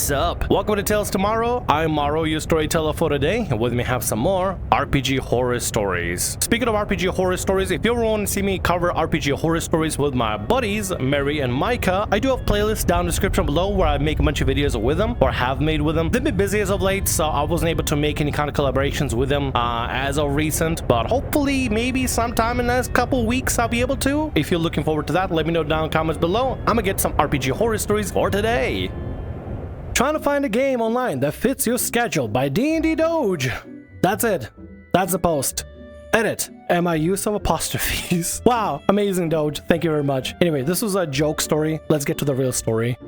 What's up? Welcome to Tales Tomorrow. I'm Morrow, your storyteller for today, and with me have some more RPG horror stories. Speaking of RPG horror stories, if you ever want to see me cover RPG horror stories with my buddies, Mary and Micah, I do have playlists down in the description below where I make a bunch of videos with them, or have made with them. They've been busy as of late, so I wasn't able to make any kind of collaborations with them as of recent, but hopefully maybe sometime in the next couple weeks I'll be able to. If you're looking forward to that, let me know down in the comments below. I'm gonna get some RPG horror stories for today. Trying to find a game online that fits your schedule by DnD Doge. That's it. That's the post. Edit. And I use some apostrophes. Wow, amazing Doge. Thank you very much. Anyway, this was a joke story. Let's get to the real story.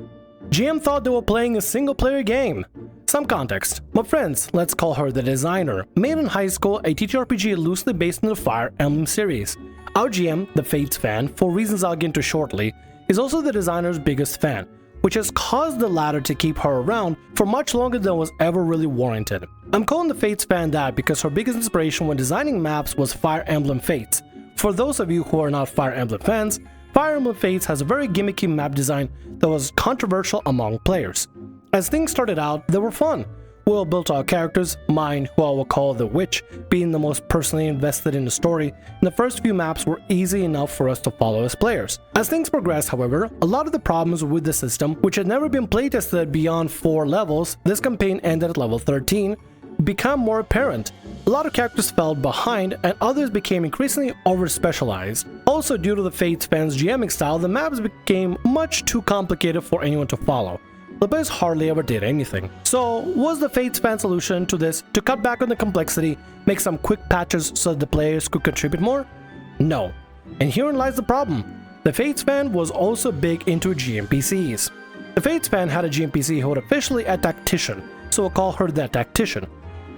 GM thought they were playing a single-player game. Some context. My friends, let's call her the designer, made in high school a TTRPG loosely based on the Fire Emblem series. Our GM, the Fates fan, for reasons I'll get into shortly, is also the designer's biggest fan, which has caused the latter to keep her around for much longer than was ever really warranted. I'm calling the Fates fan that because her biggest inspiration when designing maps was Fire Emblem Fates. For those of you who are not Fire Emblem fans, Fire Emblem Fates has a very gimmicky map design that was controversial among players. As things started out, they were fun. We all built our characters, mine, who I will call the Witch, being the most personally invested in the story, and the first few maps were easy enough for us to follow as players. As things progressed, however, a lot of the problems with the system, which had never been playtested beyond 4 levels, this campaign ended at level 13, became more apparent. A lot of characters fell behind, and others became increasingly over-specialized. Also, due to the Fates fans' GMing style, the maps became much too complicated for anyone to follow. The players hardly ever did anything. So, was the Fates fan solution to this to cut back on the complexity, make some quick patches so that the players could contribute more? No. And herein lies the problem. The Fates fan was also big into GMPCs. The Fates fan had a GMPC who was officially a tactician, so we'll call her the tactician.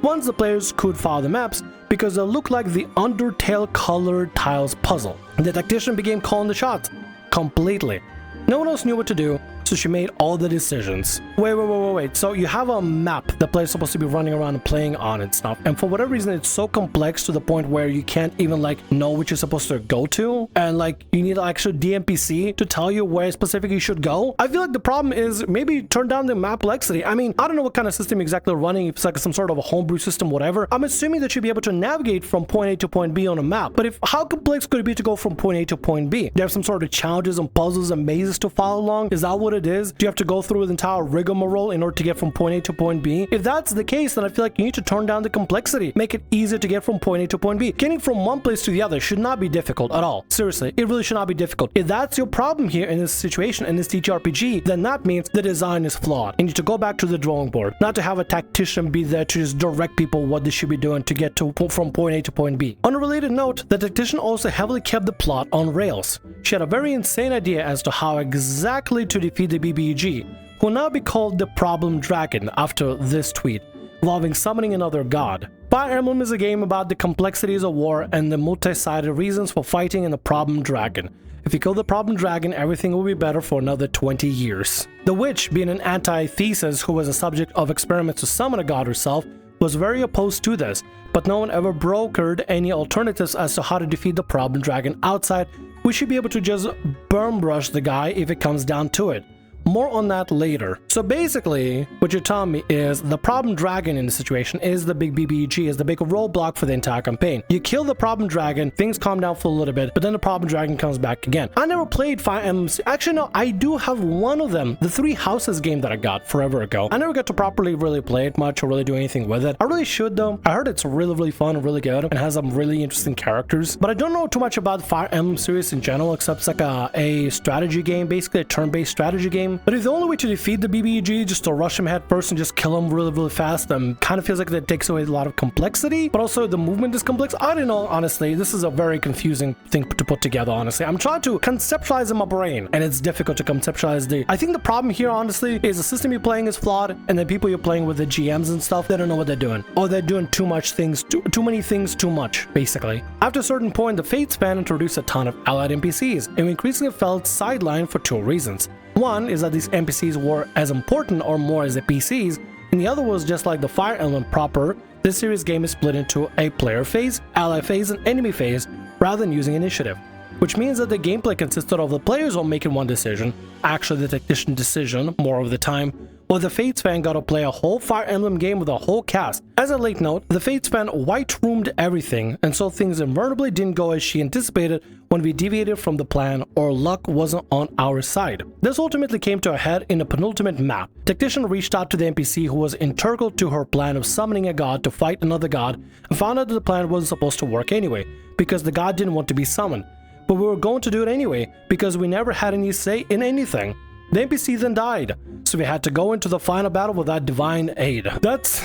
Once the players could follow the maps because they looked like the Undertale colored tiles puzzle. The tactician began calling the shots. Completely. No one else knew what to do, so she made all the decisions. Wait. So you have a map the player's supposed to be running around and playing on and stuff, and for whatever reason it's so complex to the point where you can't even know what you're supposed to go to, and you need an extra DMPC to tell you where specifically you should go. I feel like the problem is maybe turn down the map complexity. I mean, I don't know what kind of system exactly running, if it's some sort of a homebrew system, whatever. I'm assuming that you'd be able to navigate from point A to point B on a map, but how complex could it be to go from point A to point B? Do you have some sort of challenges and puzzles and mazes to follow along? Is that what it is? Do you have to go through the entire rigmarole in order to get from point A to point B? If that's the case, then I feel like you need to turn down the complexity. Make it easier to get from point A to point B. Getting from one place to the other should not be difficult at all. Seriously, it really should not be difficult. If that's your problem here in this situation, in this TTRPG, then that means the design is flawed. You need to go back to the drawing board, not to have a tactician be there to just direct people what they should be doing to get from point A to point B. On a related note, the tactician also heavily kept the plot on rails. She had a very insane idea as to how exactly to defeat the BBEG, who will now be called the Problem Dragon after this tweet, involving summoning another god. Fire Emblem is a game about the complexities of war and the multi-sided reasons for fighting in the Problem Dragon. If you kill the Problem Dragon, everything will be better for another 20 years. The Witch, being an anti-Thesis who was a subject of experiments to summon a god herself, was very opposed to this, but no one ever brokered any alternatives as to how to defeat the Problem Dragon outside. We should be able to just burn brush the guy if it comes down to it. More on that later. So basically, what you're telling me is the Problem Dragon in the situation is the big BBEG, is the big roadblock for the entire campaign. You kill the Problem Dragon, things calm down for a little bit, but then the Problem Dragon comes back again. I never played Fire Emblem. Actually, no, I do have one of them, the Three Houses game that I got forever ago. I never got to properly really play it much or really do anything with it. I really should though. I heard it's really fun and really good and has some really interesting characters, but I don't know too much about the Fire Emblem series in general, except it's like a strategy game, basically a turn-based strategy game. But if the only way to defeat the BBEG is just to rush him head first and just kill him really fast, kind of feels like that takes away a lot of complexity, but also the movement is complex. I don't know, honestly. This is a very confusing thing to put together, honestly. I'm trying to conceptualize in my brain, and it's difficult to conceptualize I think the problem here, honestly, is the system you're playing is flawed, and the people you're playing with, the GMs and stuff, they don't know what they're doing. Or they're doing too many things too much, basically. After a certain point, the Fates fan introduced a ton of allied NPCs, and we increasingly felt sidelined for 2 reasons. One is that these NPCs were as important or more as the PCs, and the other was just like the Fire Emblem proper, this series game is split into a player phase, ally phase, and enemy phase, rather than using initiative. which means that the gameplay consisted of the players all making one decision, actually the tactician decision more of the time, Well, the Fates fan got to play a whole Fire Emblem game with a whole cast. As a late note, the Fates fan white-roomed everything, and so things invariably didn't go as she anticipated when we deviated from the plan or luck wasn't on our side. This ultimately came to a head in the penultimate map. Tactician reached out to the NPC who was integral to her plan of summoning a god to fight another god and found out that the plan wasn't supposed to work anyway, because the god didn't want to be summoned. But we were going to do it anyway, because we never had any say in anything. The NPC then died, so we had to go into the final battle without divine aid. That's...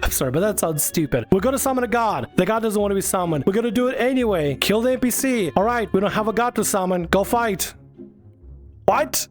I'm sorry, but that sounds stupid. We're gonna summon a god. The god doesn't want to be summoned. We're gonna do it anyway. Kill the NPC. Alright, we don't have a god to summon. Go fight. What?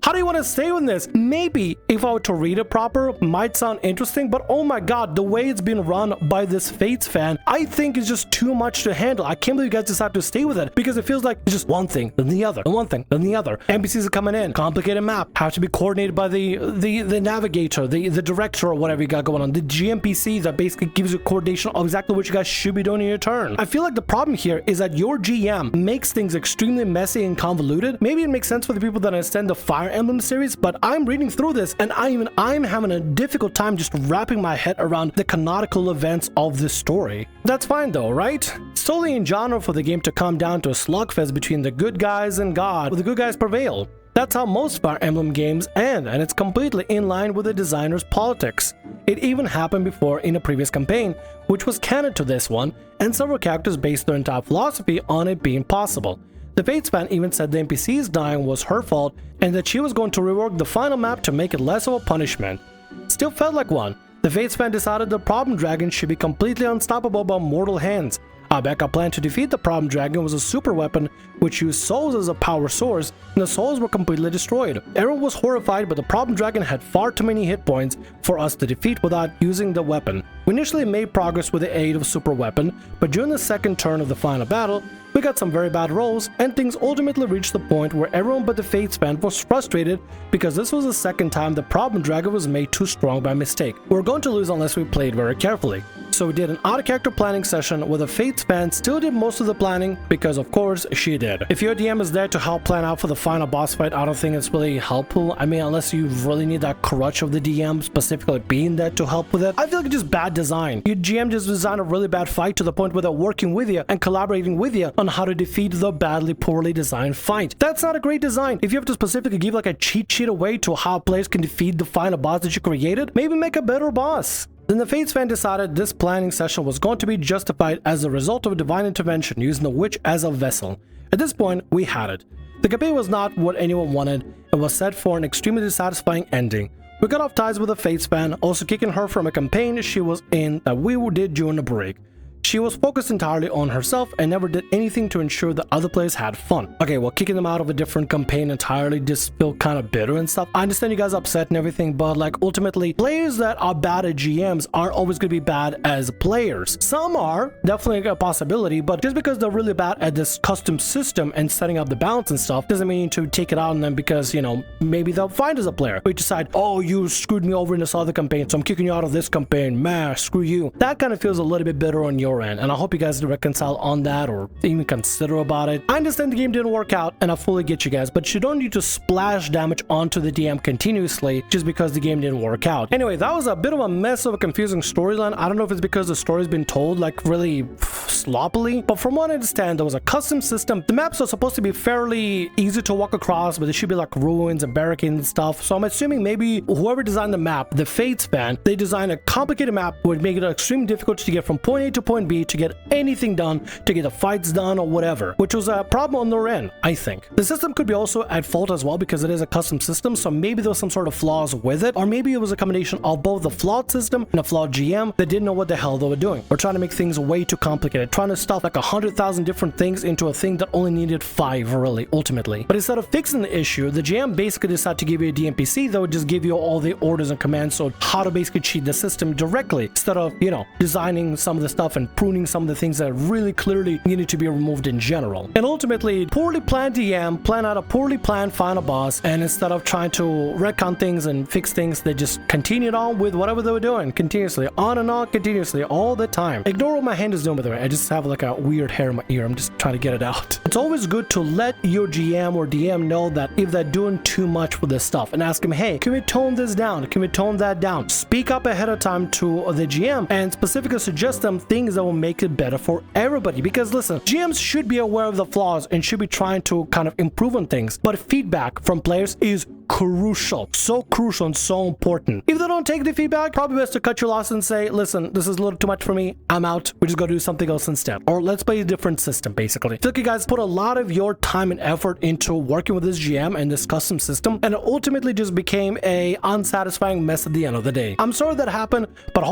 How do you want to stay with this? Maybe if I were to read it proper, might sound interesting, but oh my god, the way it's been run by this Fates fan, I think is just too much to handle. I can't believe you guys decided to stay with it, because it feels like it's just one thing, then the other, and one thing, then the other. NPCs are coming in, complicated map, have to be coordinated by the navigator, the director, or whatever you got going on, the GMPC that basically gives you coordination of exactly what you guys should be doing in your turn. I feel like the problem here is that your GM makes things extremely messy and convoluted. Maybe it makes sense for the people that understand the Fire Emblem series, but I'm reading through this and I'm having a difficult time just wrapping my head around the canonical events of this story. That's fine though, right? It's totally in genre for the game to come down to a slugfest between the good guys and God, where the good guys prevail. That's how most Fire Emblem games end, and it's completely in line with the designer's politics. It even happened before in a previous campaign, which was canon to this one, and several characters based their entire philosophy on it being possible. The Fates fan even said the NPC's dying was her fault and that she was going to rework the final map to make it less of a punishment. Still felt like one. The Fates fan decided the problem dragon should be completely unstoppable by mortal hands. Our backup plan to defeat the problem dragon was a super weapon which used souls as a power source, and the souls were completely destroyed. Everyone was horrified, but the problem dragon had far too many hit points for us to defeat without using the weapon. We initially made progress with the aid of super weapon, but during the second turn of the final battle, we got some very bad rolls, and things ultimately reached the point where everyone but the Fates fan was frustrated because this was the second time the problem dragon was made too strong by mistake. We were going to lose unless we played very carefully. So we did an out-of-character planning session where the Fates fan still did most of the planning, because of course she did. If your DM is there to help plan out for the final boss fight, I don't think it's really helpful. I mean, unless you really need that crutch of the DM specifically being there to help with it. I feel like it's just bad design. Your GM just designed a really bad fight to the point where they're working with you and collaborating with you on how to defeat the poorly designed fight. That's not a great design. If you have to specifically give like a cheat sheet away to how players can defeat the final boss that you created, maybe make a better boss. Then the Fates fan decided this planning session was going to be justified as a result of a divine intervention using the witch as a vessel. At this point, we had it. The campaign was not what anyone wanted and was set for an extremely dissatisfying ending. We got off ties with the Fates fan, also kicking her from a campaign she was in that we did during the break. She was focused entirely on herself and never did anything to ensure that other players had fun. Okay, well, kicking them out of a different campaign entirely just feel kind of bitter and stuff. I understand you guys are upset and everything, but like ultimately, players that are bad at GMs aren't always going to be bad as players. Some are, definitely a possibility, but just because they're really bad at this custom system and setting up the balance and stuff doesn't mean to take it out on them because, you know, maybe they'll find as a player. We decide, oh, you screwed me over in this other campaign, so I'm kicking you out of this campaign. Man, screw you. That kind of feels a little bit bitter on your end, and I hope you guys reconcile on that or even consider about it. I understand the game didn't work out and I fully get you guys, but you don't need to splash damage onto the DM continuously just because the game didn't work out. Anyway, that was a bit of a mess of a confusing storyline. I don't know if it's because the story's been told like really sloppily, but from what I understand, there was a custom system. The maps are supposed to be fairly easy to walk across, but there should be like ruins and barricades and stuff. So I'm assuming maybe whoever designed the map, the Fates fan, they designed a complicated map would make it extremely difficult to get from point A to point B to get anything done, to get the fights done or whatever, which was a problem on their end, I think. The system could be also at fault as well because it is a custom system, so maybe there was some sort of flaws with it, or maybe it was a combination of both the flawed system and a flawed GM that didn't know what the hell they were doing, or trying to make things way too complicated, trying to stuff like 100,000 different things into a thing that only needed 5 really, ultimately. But instead of fixing the issue, the GM basically decided to give you a DMPC that would just give you all the orders and commands on how to basically cheat the system directly, instead of, you know, designing some of the stuff and and pruning some of the things that really clearly needed to be removed in general. And ultimately, poorly planned DM plan out a poorly planned final boss, and instead of trying to retcon things and fix things, they just continued on with whatever they were doing, continuously, on and on, continuously, all the time. Ignore what my hand is doing, by the way. I just have like a weird hair in my ear. I'm just trying to get it out. It's always good to let your GM or DM know that if they're doing too much with this stuff, and ask them, hey, can we tone this down? Can we tone that down? Speak up ahead of time to the GM and specifically suggest them things that will make it better for everybody. Because listen, GMs should be aware of the flaws and should be trying to kind of improve on things, but feedback from players is crucial, so crucial and so important. If they don't take the feedback, probably best to cut your loss and say, listen, this is a little too much for me, I'm out, we just gotta do something else instead, or let's play a different system. Basically, I feel like you guys put a lot of your time and effort into working with this GM and this custom system, and it ultimately just became a unsatisfying mess at the end of the day. I'm sorry that happened, but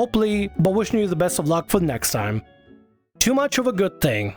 wishing you the best of luck for the next time. Too much of a good thing.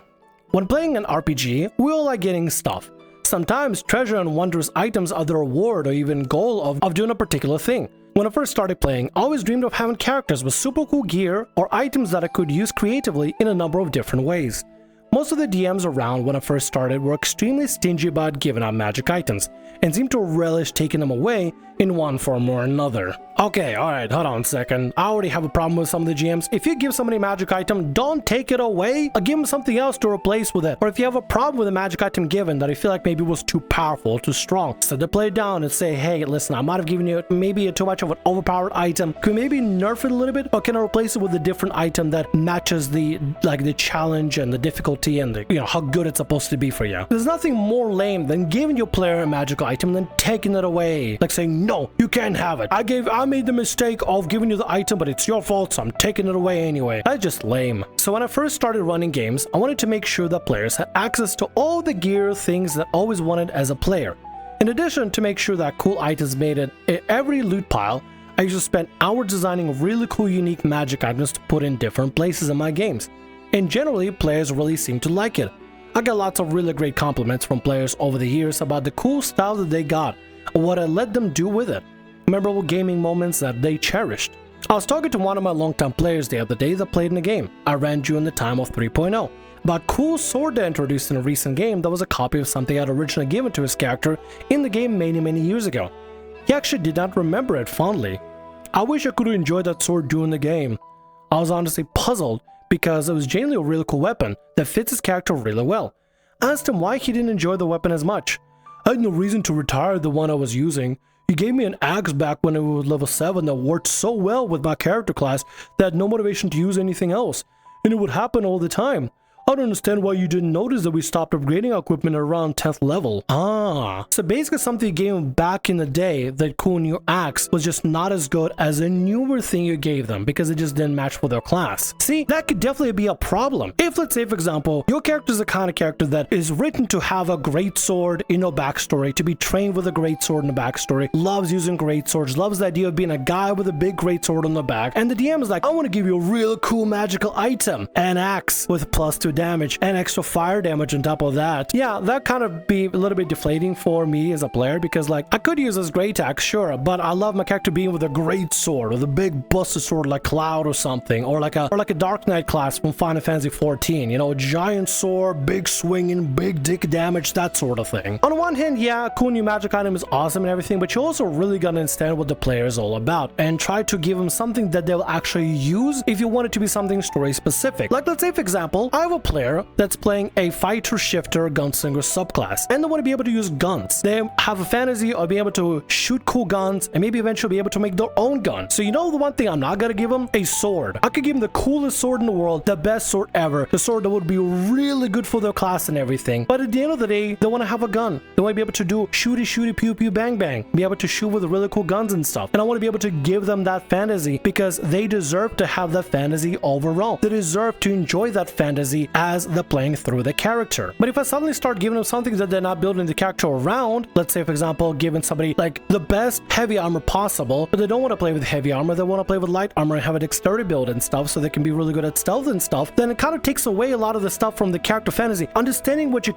When playing an RPG, we all like getting stuff. Sometimes treasure and wondrous items are the reward or even goal of doing a particular thing. When I first started playing, I always dreamed of having characters with super cool gear or items that I could use creatively in a number of different ways. Most of the DMs around when I first started were extremely stingy about giving out magic items, and seemed to relish taking them away in one form or another. Okay, alright, hold on a second. I already have a problem with some of the GMs. If you give somebody a magic item, don't take it away, or give them something else to replace with it. Or if you have a problem with a magic item given that I feel like maybe was too powerful, too strong, set the player down and say, hey, listen, I might have given you maybe too much of an overpowered item. Can we maybe nerf it a little bit, or can I replace it with a different item that matches the challenge and the difficulty and the, how good it's supposed to be for you? There's nothing more lame than giving your player a magical item and then taking it away, like saying, no, you can't have it. I made the mistake of giving you the item, but it's your fault, so I'm taking it away anyway. That's just lame. So when I first started running games, I wanted to make sure that players had access to all the gear things that I always wanted as a player. In addition, to make sure that cool items made it in every loot pile, I used to spend hours designing really cool unique magic items to put in different places in my games. And generally, players really seem to like it. I got lots of really great compliments from players over the years about the cool style that they got, or what I let them do with it. Memorable gaming moments that they cherished. I was talking to one of my longtime players the other day that played in a game I ran during the time of 3.0 about cool sword they introduced in a recent game that was a copy of something I'd originally given to his character in the game many years ago. He actually did not remember it fondly. I wish I could have enjoyed that sword during the game. I was honestly puzzled because it was genuinely a really cool weapon that fits his character really well. I asked him why he didn't enjoy the weapon as much. I had no reason to retire the one I was using. He gave me an axe back when it was level 7 that worked so well with my character class that I had no motivation to use anything else, and it would happen all the time. I don't understand why you didn't notice that we stopped upgrading our equipment at around 10th level. So basically something you gave them back in the day, that cool new axe, was just not as good as a newer thing you gave them because it just didn't match with their class. See, that could definitely be a problem. If, let's say for example, your character is the kind of character that is written to have a great sword in a backstory, to be trained with a great sword in a backstory, loves using great swords, loves the idea of being a guy with a big great sword on the back, and the DM is like, I want to give you a real cool magical item, an axe with +2 damage and extra fire damage on top of that. Yeah, that kind of be a little bit deflating for me as a player, because like I could use this great axe, sure, but I love my character being with a great sword, with a big busted sword like Cloud or something, or like a Dark Knight class from Final Fantasy 14, a giant sword, big swinging, big dick damage, that sort of thing. On one hand, yeah, cool new magic item is awesome and everything, but you also really gotta understand what the player is all about and try to give them something that they'll actually use if you want it to be something story specific. Like, let's say for example, I have a player that's playing a fighter shifter gunslinger subclass, and they want to be able to use guns. They have a fantasy of being able to shoot cool guns and maybe eventually be able to make their own gun. So the one thing I'm not gonna give them? A sword. I could give them the coolest sword in the world, the best sword ever, the sword that would be really good for their class and everything. But at the end of the day, they want to have a gun. They want to be able to do shooty pew pew bang bang, be able to shoot with really cool guns and stuff. And I want to be able to give them that fantasy because they deserve to have that fantasy overall. They deserve to enjoy that fantasy as they're playing through the character. But if I suddenly start giving them something that they're not building the character around, let's say for example giving somebody like the best heavy armor possible, but they don't want to play with heavy armor, they want to play with light armor and have a dexterity build and stuff so they can be really good at stealth and stuff, then it kind of takes away a lot of the stuff from the character fantasy. Understanding what your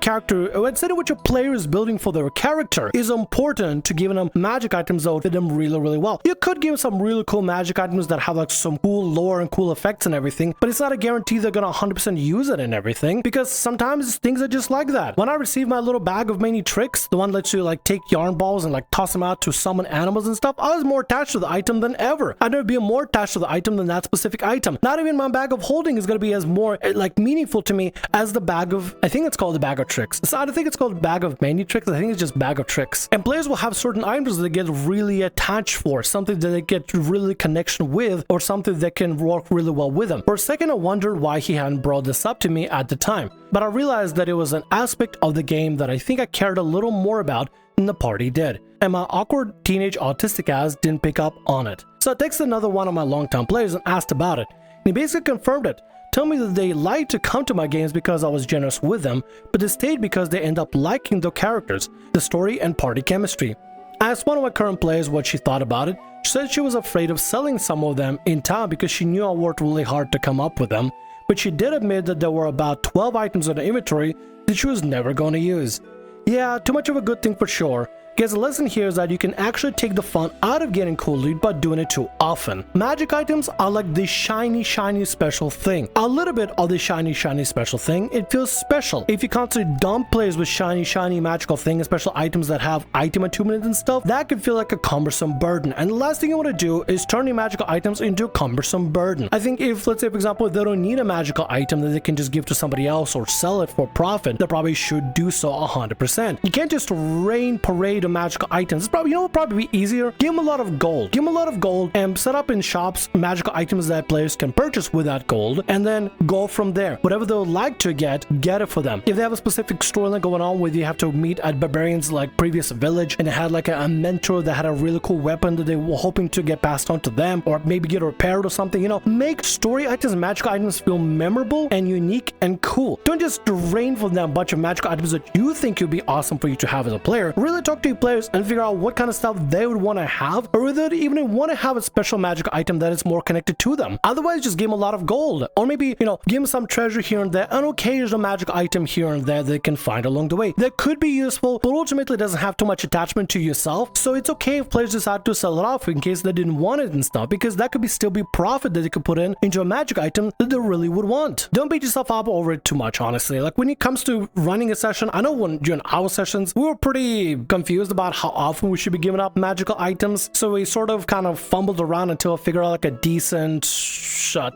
player is building for their character is important to giving them magic items that would fit them really, really well. You could give some really cool magic items that have like some cool lore and cool effects and everything, but it's not a guarantee they're gonna 100% use it and everything, because sometimes things are just like that. When I received my little bag of many tricks, the one that lets you like take yarn balls and like toss them out to summon animals and stuff, I was more attached to the item than ever. I'd never be more attached to the item than that specific item. Not even my bag of holding is gonna be as more like meaningful to me as the bag of, I think it's called the bag of tricks. So I don't think it's called bag of many tricks, I think it's just bag of tricks. And players will have certain items that they get really attached for, something that they get really connection with, or something that can work really well with them. For a second I wondered why he hadn't brought this up to me at the time, but I realized that it was an aspect of the game that I think I cared a little more about than the party did, and my awkward teenage autistic ass didn't pick up on it. So I texted another one of my longtime players and asked about it, and he basically confirmed it, telling me that they liked to come to my games because I was generous with them, but they stayed because they end up liking the characters, the story, and party chemistry. I asked one of my current players what she thought about it. She said she was afraid of selling some of them in town because she knew I worked really hard to come up with them, but she did admit that there were about 12 items in the inventory that she was never going to use. Yeah, too much of a good thing for sure. Guess the lesson here is that you can actually take the fun out of getting cool loot by doing it too often. Magic items are like the shiny special thing. A little bit of the shiny special thing, it feels special. If you constantly dump players with shiny magical thing and special items that have item attunement and stuff, that could feel like a cumbersome burden. And the last thing you want to do is turn your magical items into a cumbersome burden. I think if, let's say for example, they don't need a magical item that they can just give to somebody else or sell it for profit, they probably should do so 100%. You can't just parade of magical items. It's probably, you know what would probably be easier? Give them a lot of gold. Give them a lot of gold and set up in shops magical items that players can purchase with that gold, and then go from there. Whatever they would like to get it for them. If they have a specific storyline going on where you have to meet at barbarians like previous village and they had like a mentor that had a really cool weapon that they were hoping to get passed on to them, or maybe get repaired or something, you know, make story items and magical items feel memorable and unique and cool. Don't just drain from them a bunch of magical items that you think would be awesome for you to have as a player. Really talk to your players and figure out what kind of stuff they would want to have, or whether they even want to have a special magic item that is more connected to them. Otherwise, just give them a lot of gold, or maybe, you know, give them some treasure here and there, an occasional magic item here and there they can find along the way that could be useful, but ultimately doesn't have too much attachment to yourself. So it's okay if players decide to sell it off in case they didn't want it and stuff, because that could still be profit that they could put into a magic item that they really would want. Don't beat yourself up over it too much, honestly. Like when it comes to running a session, I know during our sessions we were pretty confused about how often we should be giving up magical items, so we sort of kind of fumbled around until I figured out like a decent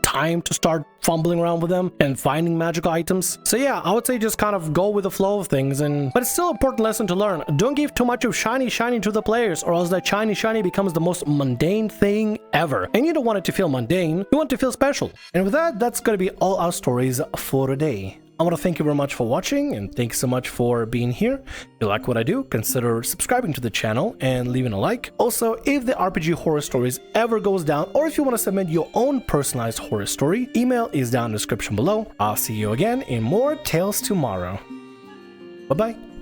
time to start fumbling around with them and finding magical items. So yeah, I would say just kind of go with the flow of things, but it's still an important lesson to learn. Don't give too much of shiny to the players, or else that shiny becomes the most mundane thing ever, and you don't want it to feel mundane, you want it to feel special. And with that, that's gonna be all our stories for today. I want to thank you very much for watching, and thanks so much for being here. If you like what I do, consider subscribing to the channel and leaving a like. Also, if the RPG Horror Stories ever goes down, or if you want to submit your own personalized horror story, email is down in the description below. I'll see you again in more Tales Tomorrow. Bye-bye.